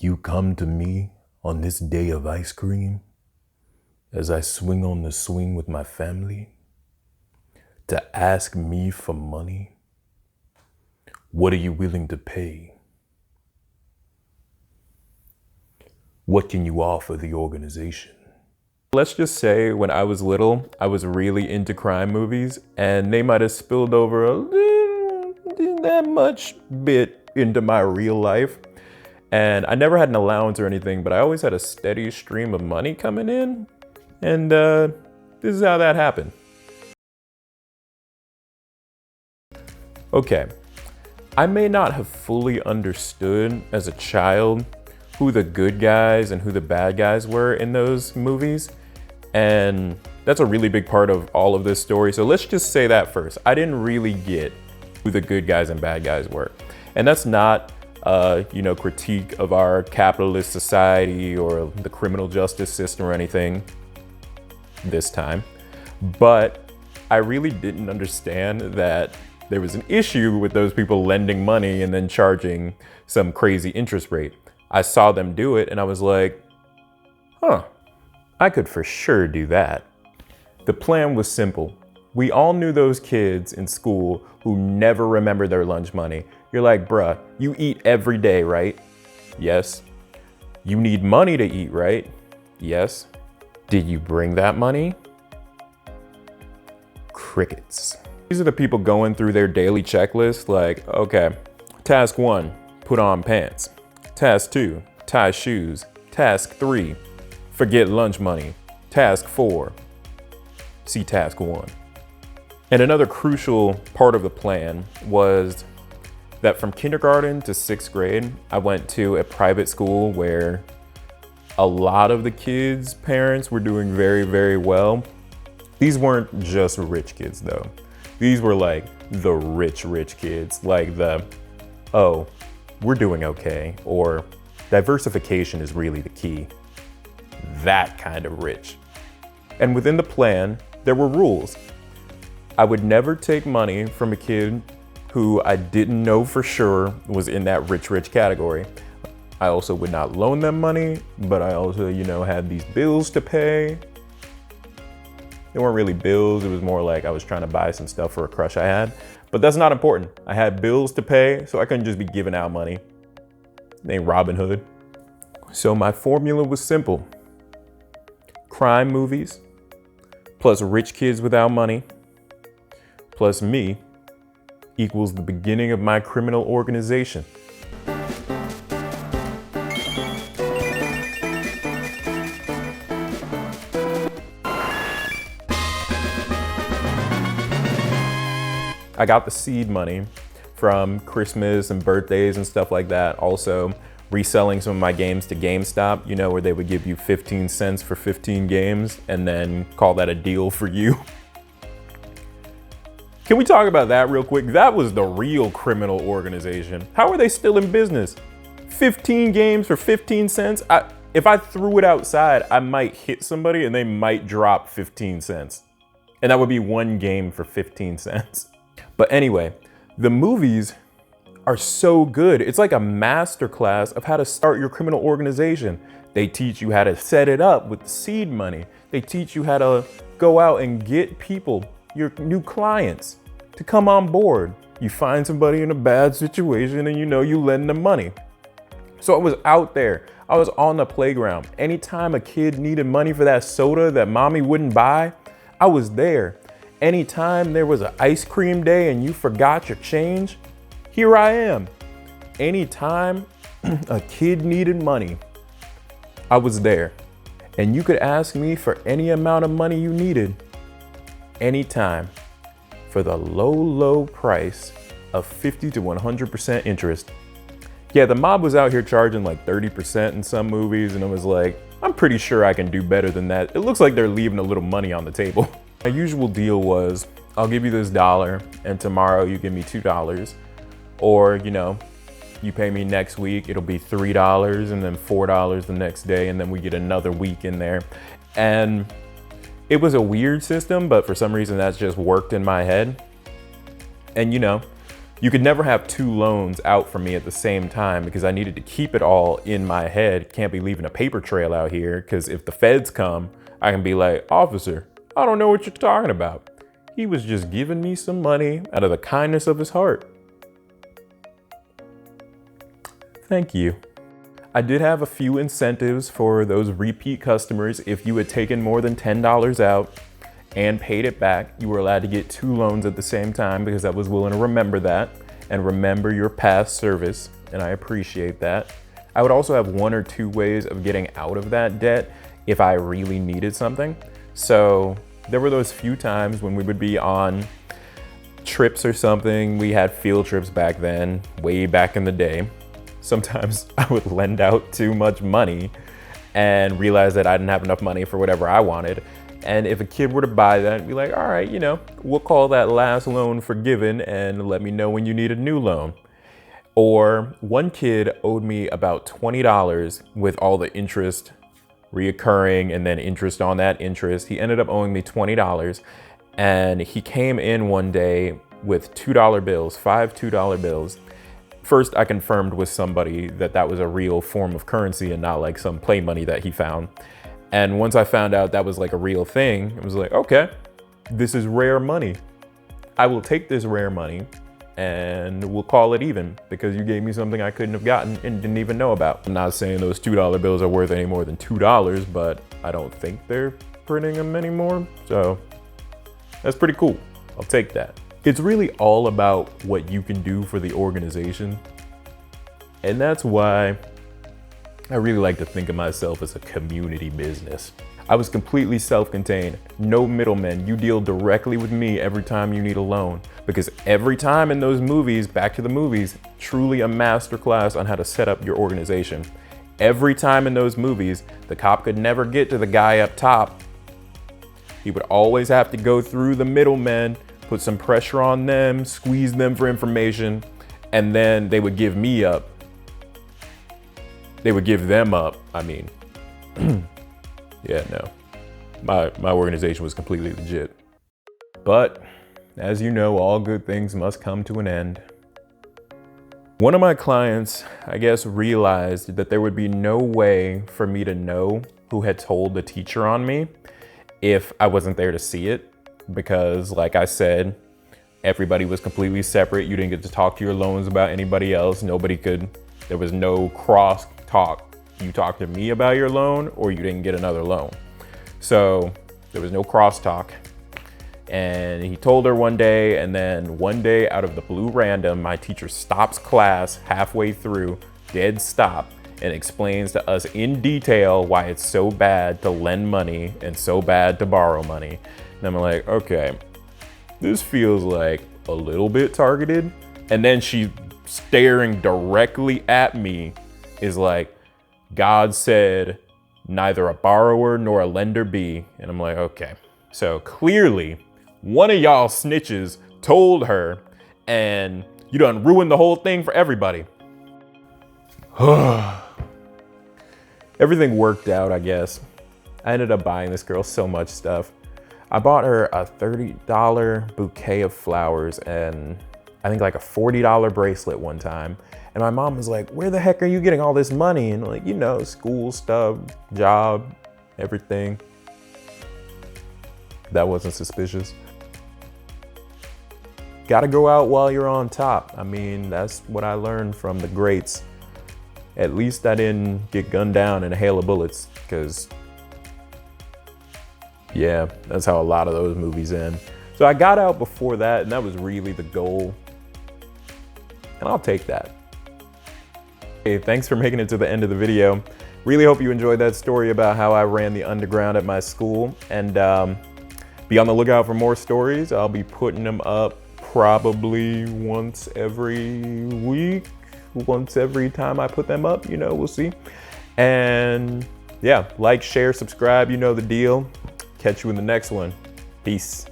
You come to me on this day of ice cream as I swing on the swing with my family to ask me for money. What are you willing to pay? What can you offer the organization? Let's just say when I was little, I was really into crime movies, and they might have spilled over that much bit into my real life. And I never had an allowance or anything, but I always had a steady stream of money coming in. And this is how that happened. Okay, I may not have fully understood as a child who the good guys and who the bad guys were in those movies. And that's a really big part of all of this story. So let's just say that first. I didn't really get who the good guys and bad guys were. And that's not critique of our capitalist society or the criminal justice system or anything this time. But I really didn't understand that there was an issue with those people lending money and then charging some crazy interest rate. I saw them do it and I was like, I could for sure do that. The plan was simple. We all knew those kids in school who never remember their lunch money. You're like, bruh, you eat every day, right? Yes. You need money to eat, right? Yes. Did you bring that money? Crickets. These are the people going through their daily checklist like, okay, task 1, put on pants. Task 2, tie shoes. Task 3, forget lunch money. Task 4, see task 1. And another crucial part of the plan was that from kindergarten to 6th grade, I went to a private school where a lot of the kids' parents were doing very, very well. These weren't just rich kids though. These were like the rich kids, like we're doing okay, or diversification is really the key. That kind of rich. And within the plan, there were rules. I would never take money from a kid who I didn't know for sure was in that rich category. I also would not loan them money, but I also, had these bills to pay. They weren't really bills, it was more like I was trying to buy some stuff for a crush I had. But that's not important. I had bills to pay, so I couldn't just be giving out money. Named Robin Hood. So my formula was simple. Crime movies, plus rich kids without money, plus me, equals the beginning of my criminal organization. I got the seed money from Christmas and birthdays and stuff like that. Also, reselling some of my games to GameStop, where they would give you 15 cents for 15 games and then call that a deal for you. Can we talk about that real quick? That was the real criminal organization. How are they still in business? 15 games for 15 cents? If I threw it outside, I might hit somebody and they might drop 15 cents. And that would be one game for 15 cents. But anyway, the movies are so good. It's like a masterclass of how to start your criminal organization. They teach you how to set it up with the seed money. They teach you how to go out and get people, your new clients, to come on board. You find somebody in a bad situation and you lend them money. So I was out there. I was on the playground. Anytime a kid needed money for that soda that mommy wouldn't buy, I was there. Anytime there was an ice cream day and you forgot your change, here I am. Anytime a kid needed money, I was there. And you could ask me for any amount of money you needed, anytime, for the low price of 50 to 100% interest. Yeah, the mob was out here charging like 30% in some movies, and it was like, I'm pretty sure I can do better than that. It looks like they're leaving a little money on the table. My usual deal was, I'll give you this $1 and tomorrow you give me $2. Or, you pay me next week, it'll be $3 and then $4 the next day, and then we get another week in there. And it was a weird system, but for some reason that's just worked in my head. And You could never have two loans out for me at the same time because I needed to keep it all in my head. Can't be leaving a paper trail out here, because if the feds come, I can be like, officer, I don't know what you're talking about. He was just giving me some money out of the kindness of his heart. Thank you. I did have a few incentives for those repeat customers. If you had taken more than $10 out and paid it back, you were allowed to get 2 loans at the same time, because I was willing to remember that and remember your past service, and I appreciate that. I would also have 1 or 2 ways of getting out of that debt if I really needed something. So there were those few times when we would be on trips or something. We had field trips back then, way back in the day. Sometimes I would lend out too much money and realize that I didn't have enough money for whatever I wanted. And if a kid were to buy that, I'd be like, all right, we'll call that last loan forgiven and let me know when you need a new loan. Or one kid owed me about $20 with all the interest reoccurring and then interest on that interest. He ended up owing me $20, and he came in one day with $2 bills, 5 $2 bills. First, I confirmed with somebody that that was a real form of currency and not like some play money that he found. And once I found out that was like a real thing, it was like, okay, this is rare money. I will take this rare money and we'll call it even, because you gave me something I couldn't have gotten and didn't even know about. I'm not saying those $2 bills are worth any more than $2, but I don't think they're printing them anymore. So that's pretty cool. I'll take that. It's really all about what you can do for the organization. And that's why I really like to think of myself as a community business. I was completely self-contained, no middlemen. You deal directly with me every time you need a loan, because every time in those movies, back to the movies, truly a masterclass on how to set up your organization. Every time in those movies, the cop could never get to the guy up top. He would always have to go through the middlemen, put some pressure on them, squeeze them for information, and then they would give me up. They would give them up, I mean. Yeah, no. My organization was completely legit. But, as you know, all good things must come to an end. One of my clients, I guess, realized that there would be no way for me to know who had told the teacher on me if I wasn't there to see it. Because, like I said, everybody was completely separate. You didn't get to talk to your loans about anybody else. There was no cross talk. You talked to me about your loan or you didn't get another loan. So there was no crosstalk. And he told her one day, and then one day out of the blue random, my teacher stops class halfway through, dead stop, and explains to us in detail why it's so bad to lend money and so bad to borrow money. And I'm like, okay, this feels like a little bit targeted. And then she, staring directly at me, is like, God said, neither a borrower nor a lender be. And I'm like, okay. So clearly, one of y'all snitches told her, and you done ruined the whole thing for everybody. Everything worked out, I guess. I ended up buying this girl so much stuff. I bought her a $30 bouquet of flowers and I think like a $40 bracelet one time. And my mom was like, where the heck are you getting all this money? And like, school stuff, job, everything. That wasn't suspicious. Gotta go out while you're on top. I mean, that's what I learned from the greats. At least I didn't get gunned down in a hail of bullets, because yeah, that's how a lot of those movies end. So I got out before that, and that was really the goal. And I'll take that. Hey, thanks for making it to the end of the video. Really hope you enjoyed that story about how I ran the underground at my school. And be on the lookout for more stories. I'll be putting them up probably once every week, once every time I put them up, we'll see. And yeah, like, share, subscribe, you know the deal. Catch you in the next one. Peace.